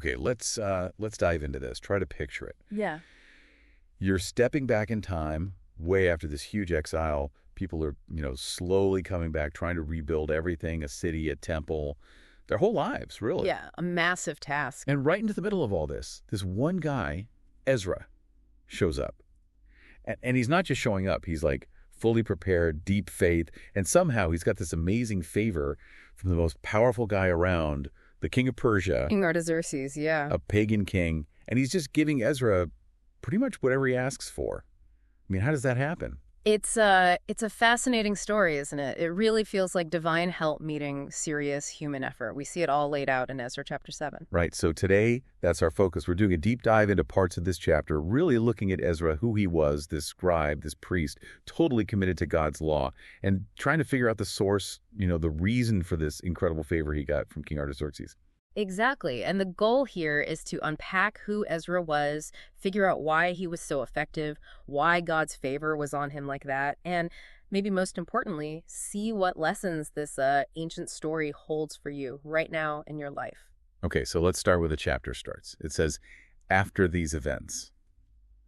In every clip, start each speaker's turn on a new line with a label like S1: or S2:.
S1: Okay, let's dive into this. Try to picture it.
S2: Yeah.
S1: You're stepping back in time, way after this huge exile. People are, slowly coming back, trying to rebuild everything, a city, a temple, their whole lives, really.
S2: Yeah, a massive task.
S1: And right into the middle of all this one guy, Ezra, shows up. And he's not just showing up. He's like fully prepared, deep faith, and somehow he's got this amazing favor from the most powerful guy around, the king of Persia.
S2: King Artaxerxes, yeah.
S1: A pagan king. And he's just giving Ezra pretty much whatever he asks for. I mean, how does that happen?
S2: It's a fascinating story, isn't it? It really feels like divine help meeting serious human effort. We see it all laid out in Ezra chapter 7.
S1: Right. So today, that's our focus. We're doing a deep dive into parts of this chapter, really looking at Ezra, who he was, this scribe, this priest, totally committed to God's law, and trying to figure out the source, the reason for this incredible favor he got from King Artaxerxes.
S2: Exactly. And the goal here is to unpack who Ezra was, figure out why he was so effective, why God's favor was on him like that, and maybe most importantly, see what lessons this ancient story holds for you right now in your life.
S1: Okay, so let's start where the chapter starts. It says, after these events.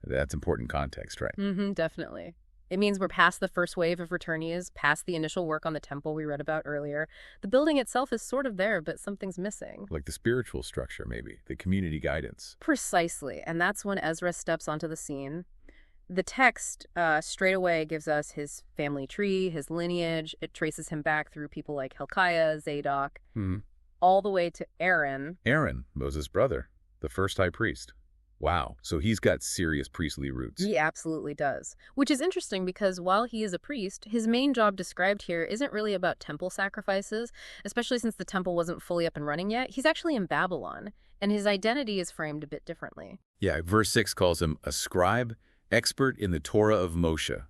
S1: That's important context, right?
S2: Definitely. It means we're past the first wave of returnees, past the initial work on the temple we read about earlier. The building itself is sort of there, but something's missing.
S1: Like the spiritual structure, maybe, the community guidance.
S2: Precisely, and that's when Ezra steps onto the scene. The text straight away gives us his family tree, his lineage. It traces him back through people like Hilkiah, Zadok, all the way to Aaron.
S1: Aaron, Moses' brother, the first high priest. Wow. So he's got serious priestly roots.
S2: He absolutely does. Which is interesting because while he is a priest, his main job described here isn't really about temple sacrifices, especially since the temple wasn't fully up and running yet. He's actually in Babylon, and his identity is framed a bit differently.
S1: Yeah, verse 6 calls him a scribe, expert in the Torah of Moshe,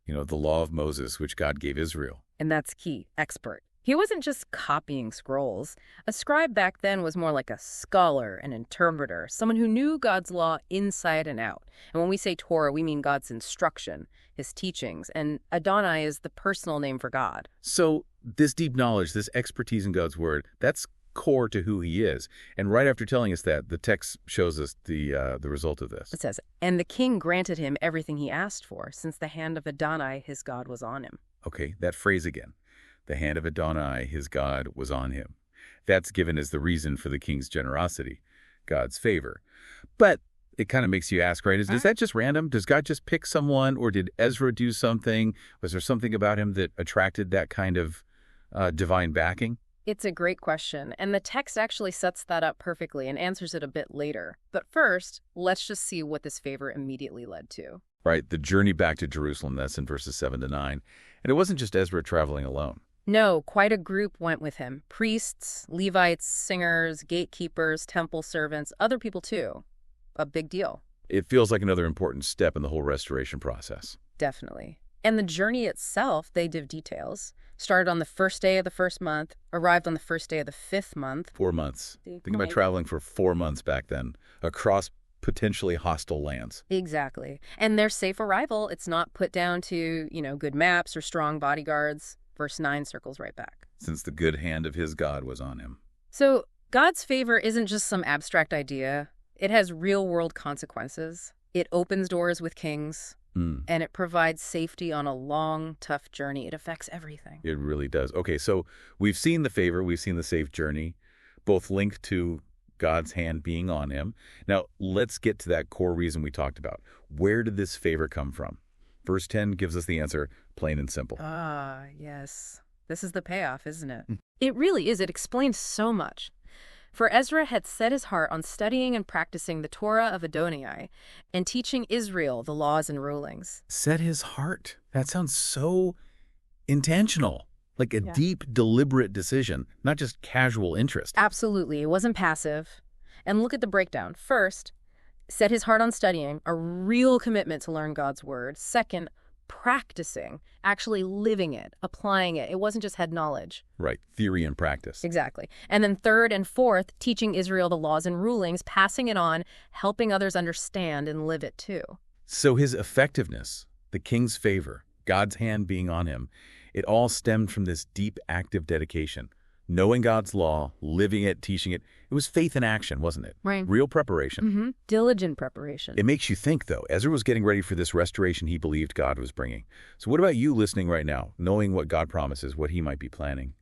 S1: the law of Moses, which God gave Israel.
S2: And that's key, expert. He wasn't just copying scrolls. A scribe back then was more like a scholar, an interpreter, someone who knew God's law inside and out. And when we say Torah, we mean God's instruction, his teachings. And Adonai is the personal name for God.
S1: So this deep knowledge, this expertise in God's word, that's core to who he is. And right after telling us that, the text shows us the result of this.
S2: It says, and the king granted him everything he asked for, since the hand of Adonai, his God, was on him.
S1: Okay, that phrase again. The hand of Adonai, his God, was on him. That's given as the reason for the king's generosity, God's favor. But it kind of makes you ask, right, is that just random? Does God just pick someone, or did Ezra do something? Was there something about him that attracted that kind of divine backing?
S2: It's a great question, and the text actually sets that up perfectly and answers it a bit later. But first, let's just see what this favor immediately led to.
S1: Right, the journey back to Jerusalem, that's in verses 7 to 9. And it wasn't just Ezra traveling alone.
S2: No, quite a group went with him. Priests, Levites, singers, gatekeepers, temple servants, other people too. A big deal.
S1: It feels like another important step in the whole restoration process.
S2: Definitely. And the journey itself, they give details. Started on the first day of the first month, arrived on the first day of the fifth month.
S1: 4 months. Think about traveling for 4 months back then, across potentially hostile lands.
S2: Exactly. And their safe arrival, it's not put down to, good maps or strong bodyguards. Verse 9 circles right back.
S1: Since the good hand of his God was on him.
S2: So God's favor isn't just some abstract idea. It has real-world consequences. It opens doors with kings, and it provides safety on a long, tough journey. It affects everything.
S1: It really does. Okay, so we've seen the favor, we've seen the safe journey, both linked to God's hand being on him. Now, let's get to that core reason we talked about. Where did this favor come from? Verse 10 gives us the answer, plain and simple.
S2: Ah, yes. This is the payoff, isn't it? It really is. It explains so much. For Ezra had set his heart on studying and practicing the Torah of Adonai and teaching Israel the laws and rulings.
S1: Set his heart. That sounds so intentional. Like a deep, deliberate decision, not just casual interest.
S2: Absolutely. It wasn't passive. And look at the breakdown. First, set his heart on studying, a real commitment to learn God's word. Second, practicing, actually living it, applying it. It wasn't just head knowledge.
S1: Right, theory and practice.
S2: Exactly. And then third and fourth, teaching Israel the laws and rulings, passing it on, helping others understand and live it too.
S1: So his effectiveness, the king's favor, God's hand being on him, it all stemmed from this deep, active dedication, Knowing God's law, living it, teaching it, it was faith in action, wasn't it?
S2: Right.
S1: Real preparation.
S2: Diligent preparation.
S1: It makes you think, though. Ezra was getting ready for this restoration he believed God was bringing. So what about you listening right now, knowing what God promises, what he might be planning?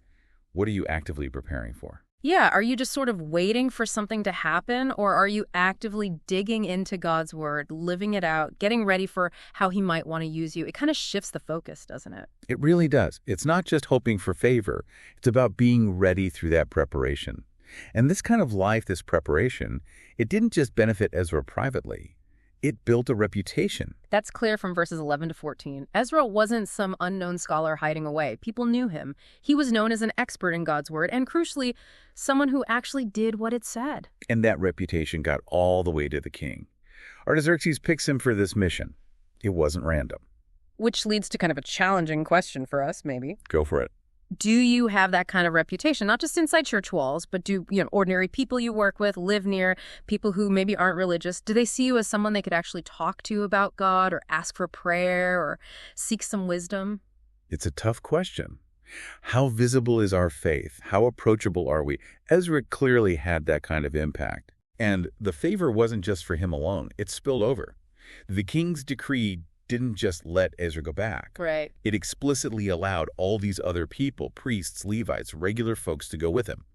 S1: What are you actively preparing for?
S2: Yeah, are you just sort of waiting for something to happen, or are you actively digging into God's word, living it out, getting ready for how he might want to use you? It kind of shifts the focus, doesn't it?
S1: It really does. It's not just hoping for favor. It's about being ready through that preparation. And this kind of life, this preparation, it didn't just benefit Ezra privately. It built a reputation.
S2: That's clear from verses 11 to 14. Ezra wasn't some unknown scholar hiding away. People knew him. He was known as an expert in God's word, and crucially, someone who actually did what it said.
S1: And that reputation got all the way to the king. Artaxerxes picks him for this mission. It wasn't random.
S2: Which leads to kind of a challenging question for us, maybe.
S1: Go for it.
S2: Do you have that kind of reputation, not just inside church walls, but do ordinary people you work with, live near, people who maybe aren't religious, do they see you as someone they could actually talk to about God or ask for prayer or seek some wisdom?
S1: It's a tough question. How visible is our faith? How approachable are we? Ezra clearly had that kind of impact. And the favor wasn't just for him alone. It spilled over. The king's decree didn't just let Ezra go back.
S2: Right.
S1: It explicitly allowed all these other people, priests, Levites, regular folks to go with him.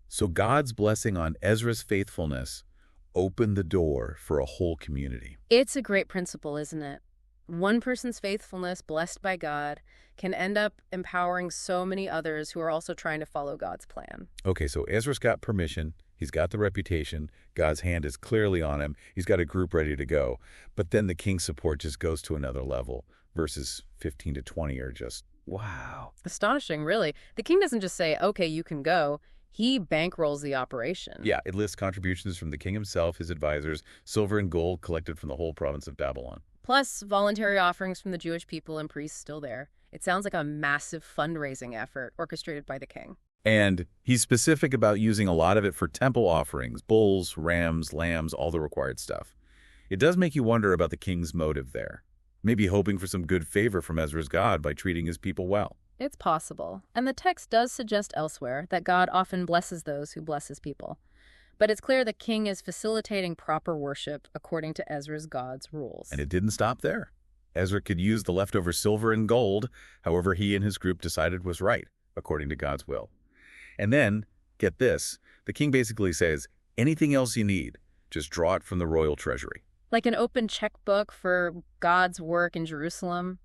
S1: So God's blessing on Ezra's faithfulness opened the door for a whole community.
S2: It's a great principle, isn't it? One person's faithfulness, blessed by God, can end up empowering so many others who are also trying to follow God's plan.
S1: Okay, so Ezra's got permission. He's got the reputation. God's hand is clearly on him. He's got a group ready to go. But then the king's support just goes to another level. Verses 15 to 20 are just, wow.
S2: Astonishing, really. The king doesn't just say, okay, you can go. He bankrolls the operation.
S1: Yeah, it lists contributions from the king himself, his advisors, silver and gold collected from the whole province of Babylon.
S2: Plus voluntary offerings from the Jewish people and priests still there. It sounds like a massive fundraising effort orchestrated by the king.
S1: And he's specific about using a lot of it for temple offerings, bulls, rams, lambs, all the required stuff. It does make you wonder about the king's motive there. Maybe hoping for some good favor from Ezra's God by treating his people well.
S2: It's possible. And the text does suggest elsewhere that God often blesses those who bless his people. But it's clear the king is facilitating proper worship according to Ezra's God's rules.
S1: And it didn't stop there. Ezra could use the leftover silver and gold, however he and his group decided was right, according to God's will. And then, get this, the king basically says, anything else you need, just draw it from the royal treasury.
S2: Like an open checkbook for God's work in Jerusalem.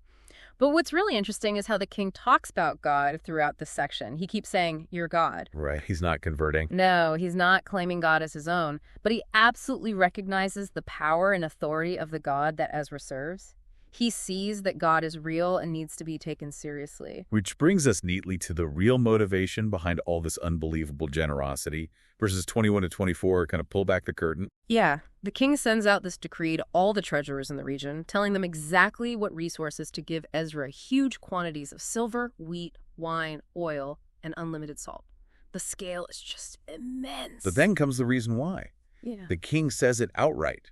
S2: But what's really interesting is how the king talks about God throughout this section. He keeps saying, you're God.
S1: Right, he's not converting.
S2: No, he's not claiming God as his own, but he absolutely recognizes the power and authority of the God that Ezra serves. He sees that God is real and needs to be taken seriously.
S1: Which brings us neatly to the real motivation behind all this unbelievable generosity. Verses 21 to 24 kind of pull back the curtain.
S2: Yeah, the king sends out this decree to all the treasurers in the region, telling them exactly what resources to give Ezra huge quantities of silver, wheat, wine, oil, and unlimited salt. The scale is just immense.
S1: But then comes the reason why.
S2: Yeah.
S1: The king says it outright.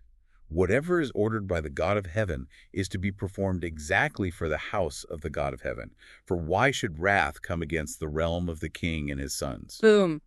S1: Whatever is ordered by the God of heaven is to be performed exactly for the house of the God of heaven. For why should wrath come against the realm of the king and his sons?
S2: Boom.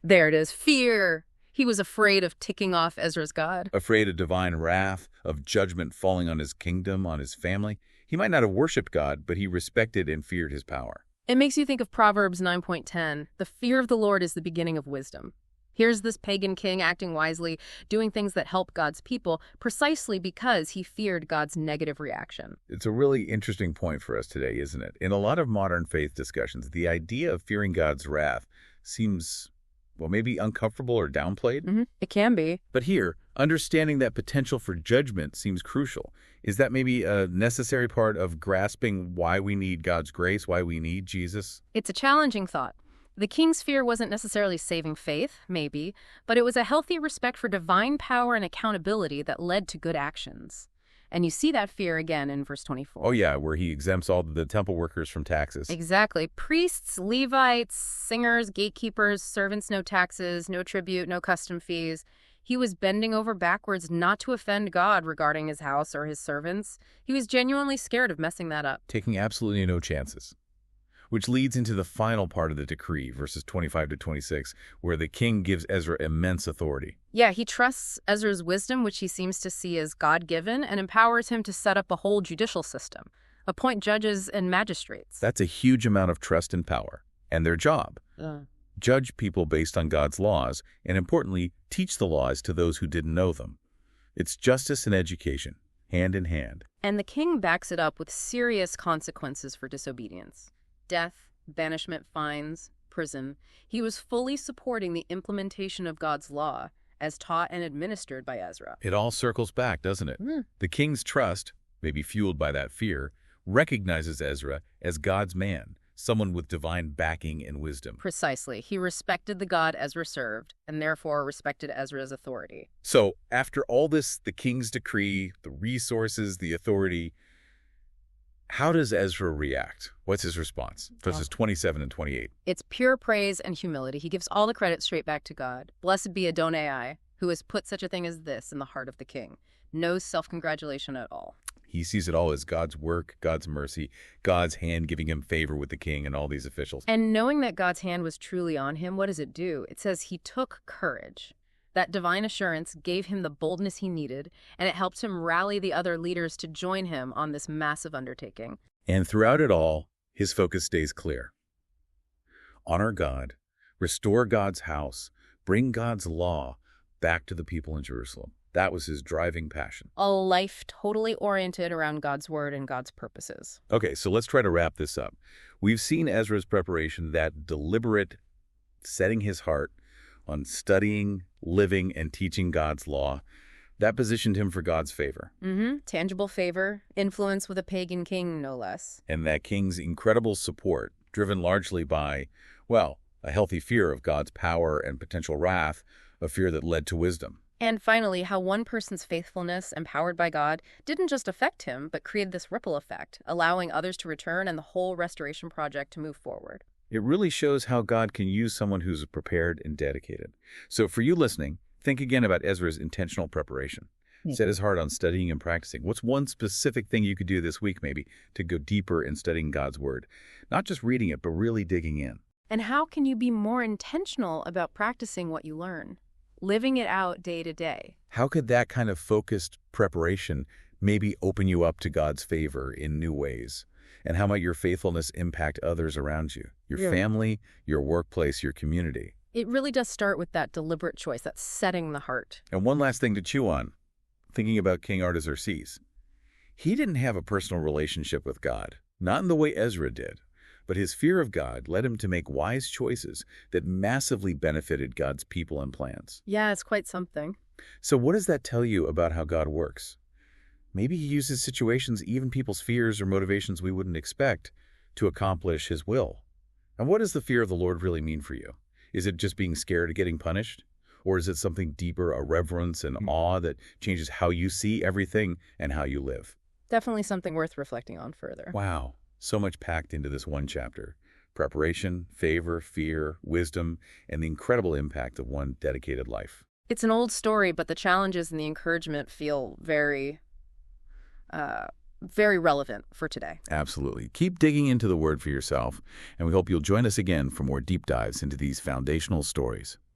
S2: There it is. Fear. He was afraid of ticking off Ezra's God.
S1: Afraid of divine wrath, of judgment falling on his kingdom, on his family. He might not have worshipped God, but he respected and feared his power.
S2: It makes you think of Proverbs 9.10. The fear of the Lord is the beginning of wisdom. Here's this pagan king acting wisely, doing things that help God's people, precisely because he feared God's negative reaction.
S1: It's a really interesting point for us today, isn't it? In a lot of modern faith discussions, the idea of fearing God's wrath seems, well, maybe uncomfortable or downplayed.
S2: It can be.
S1: But here, understanding that potential for judgment seems crucial. Is that maybe a necessary part of grasping why we need God's grace, why we need Jesus?
S2: It's a challenging thought. The king's fear wasn't necessarily saving faith, maybe, but it was a healthy respect for divine power and accountability that led to good actions. And you see that fear again in verse 24.
S1: Oh yeah, where he exempts all the temple workers from taxes.
S2: Exactly. Priests, Levites, singers, gatekeepers, servants, no taxes, no tribute, no custom fees. He was bending over backwards not to offend God regarding his house or his servants. He was genuinely scared of messing that up.
S1: Taking absolutely no chances. which leads into the final part of the decree, verses 25 to 26, where the king gives Ezra immense authority.
S2: Yeah, he trusts Ezra's wisdom, which he seems to see as God-given, and empowers him to set up a whole judicial system, appoint judges and magistrates.
S1: That's a huge amount of trust and power, and their job. Judge people based on God's laws, and importantly, teach the laws to those who didn't know them. It's justice and education, hand in hand.
S2: And the king backs it up with serious consequences for disobedience. Death, banishment, fines, prison. He was fully supporting the implementation of God's law as taught and administered by Ezra.
S1: It all circles back, doesn't it? The king's trust, maybe fueled by that fear, recognizes Ezra as God's man, someone with divine backing and wisdom.
S2: Precisely. He respected the God Ezra served, and therefore respected Ezra's authority.
S1: So, after all this, the king's decree, the resources, the authority, how does Ezra react? What's his response? Verses 27 and 28.
S2: It's pure praise and humility. He gives all the credit straight back to God. Blessed be Adonai, who has put such a thing as this in the heart of the king. No self-congratulation at all.
S1: He sees it all as God's work, God's mercy, God's hand giving him favor with the king and all these officials.
S2: And knowing that God's hand was truly on him, what does it do? It says he took courage. That divine assurance gave him the boldness he needed, and it helped him rally the other leaders to join him on this massive undertaking.
S1: And throughout it all, his focus stays clear. Honor God, restore God's house, bring God's law back to the people in Jerusalem. That was his driving passion.
S2: A life totally oriented around God's word and God's purposes.
S1: Okay, so let's try to wrap this up. We've seen Ezra's preparation, that deliberate setting his heart on studying, living, and teaching God's law. That positioned him for God's favor.
S2: Tangible favor, influence with a pagan king, no less.
S1: And that king's incredible support, driven largely by, well, a healthy fear of God's power and potential wrath, a fear that led to wisdom.
S2: And finally, how one person's faithfulness, empowered by God, didn't just affect him, but created this ripple effect, allowing others to return and the whole restoration project to move forward.
S1: It really shows how God can use someone who's prepared and dedicated. So for you listening, think again about Ezra's intentional preparation. Set his heart on studying and practicing. What's one specific thing you could do this week, maybe, to go deeper in studying God's word? Not just reading it, but really digging in.
S2: And how can you be more intentional about practicing what you learn? Living it out day to day.
S1: How could that kind of focused preparation maybe open you up to God's favor in new ways? And how might your faithfulness impact others around you? Your family, your workplace, your community?
S2: It really does start with that deliberate choice, that's setting the heart.
S1: And one last thing to chew on, thinking about King Artaxerxes. He didn't have a personal relationship with God, not in the way Ezra did. But his fear of God led him to make wise choices that massively benefited God's people and plans.
S2: Yeah, it's quite something.
S1: So what does that tell you about how God works? Maybe he uses situations, even people's fears or motivations we wouldn't expect, to accomplish his will. And what does the fear of the Lord really mean for you? Is it just being scared of getting punished? Or is it something deeper, a reverence and awe that changes how you see everything and how you live?
S2: Definitely something worth reflecting on further.
S1: Wow. So much packed into this one chapter. Preparation, favor, fear, wisdom, and the incredible impact of one dedicated life.
S2: It's an old story, but the challenges and the encouragement feel very relevant for today.
S1: Absolutely. Keep digging into the Word for yourself, and we hope you'll join us again for more deep dives into these foundational stories.